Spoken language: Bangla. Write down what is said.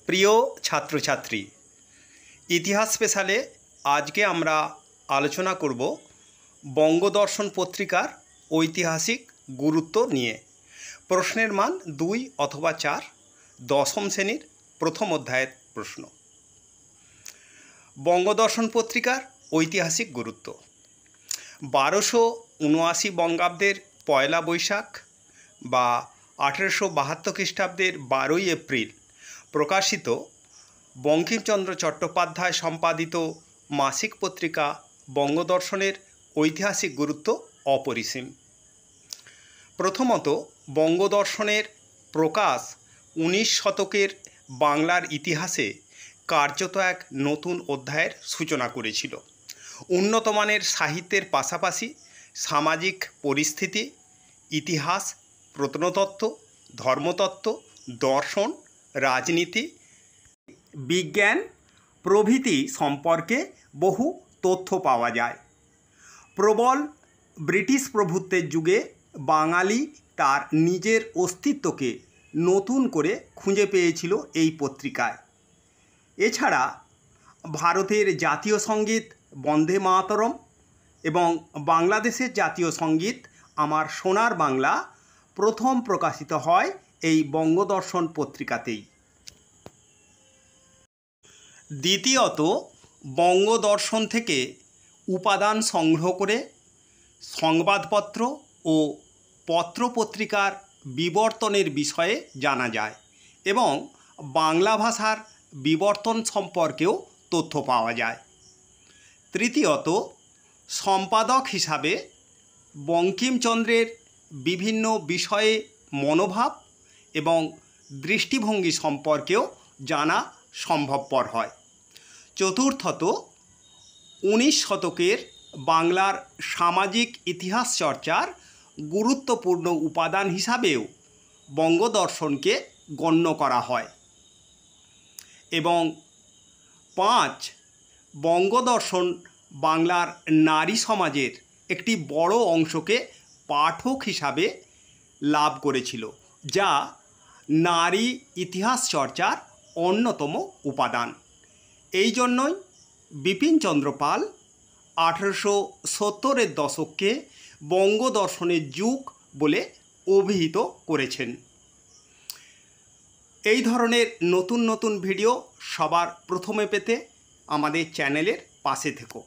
প্রিয় ছাত্রছাত্রী, ইতিহাস স্পেশালে আজকে আমরা আলোচনা করব বঙ্গদর্শন পত্রিকার ঐতিহাসিক গুরুত্ব নিয়ে। প্রশ্নের মান 2 অথবা 4, দশম শ্রেণীর প্রথম অধ্যায়ের প্রশ্ন। বঙ্গদর্শন পত্রিকার ঐতিহাসিক গুরুত্ব। 1279 বঙ্গাব্দের পয়লা বৈশাখ বা 1872 খ্রিস্টাব্দের 12ই এপ্রিল প্রকাশিত বঙ্কিমচন্দ্র চট্টোপাধ্যায় সম্পাদিত মাসিক পত্রিকা বঙ্গদর্শনের ঐতিহাসিক গুরুত্ব অপরিসীম। প্রথমত, বঙ্গদর্শনের প্রকাশ 19 শতকের বাংলার ইতিহাসে কার্যত এক নতুন অধ্যায়ের সূচনা করেছিল। উন্নতমানের সাহিত্যের পাশাপাশি সামাজিক পরিস্থিতি, ইতিহাস, প্রত্নতত্ত্ব, ধর্মতত্ত্ব, দর্শন, রাজনীতি, বিজ্ঞান প্রভৃতি সম্পর্কে বহু তথ্য পাওয়া যায়। প্রবল ব্রিটিশ প্রভুত্বের যুগে বাঙালি তার নিজের অস্তিত্বকে নতুন করে খুঁজে পেয়েছিল এই পত্রিকায়। এছাড়া ভারতের জাতীয় সঙ্গীত বন্দে মাতরম এবং বাংলাদেশের জাতীয় সঙ্গীত আমার সোনার বাংলা প্রথম প্রকাশিত হয় এই বঙ্গদর্শন পত্রিকাতেই। দ্বিতীয়ত, বঙ্গদর্শন থেকে উপাদান সংগ্রহ করে সংবাদপত্র ও পত্রপত্রিকার বিবর্তনের বিষয়ে জানা যায় এবং বাংলা ভাষার বিবর্তন সম্পর্কেও তথ্য পাওয়া যায়। তৃতীয়ত, সম্পাদক হিসাবে বঙ্কিমচন্দ্রের বিভিন্ন বিষয়ে মনোভাব এবং দৃষ্টিভঙ্গি সম্পর্কেও জানা সম্ভবপর হয়। চতুর্থত, 19 শতকের বাংলার সামাজিক ইতিহাস চর্চার গুরুত্বপূর্ণ উপাদান হিসাবেও বঙ্গদর্শনকে গণ্য করা হয়। এবং 5, বঙ্গদর্শন বাংলার নারী সমাজের একটি বড় অংশকে পাঠক হিসাবে লাভ করেছিল, যা নারী ইতিহাস চর্চার অন্যতম উপাদান। এই জন্যই বিপিনচন্দ্র পাল 1870-এর দশককে বঙ্গদর্শনের যুগ বলে অভিহিত করেছেন। এই ধরনের নতুন নতুন ভিডিও সবার প্রথমে পেতে আমাদের চ্যানেলের পাশে থেকো।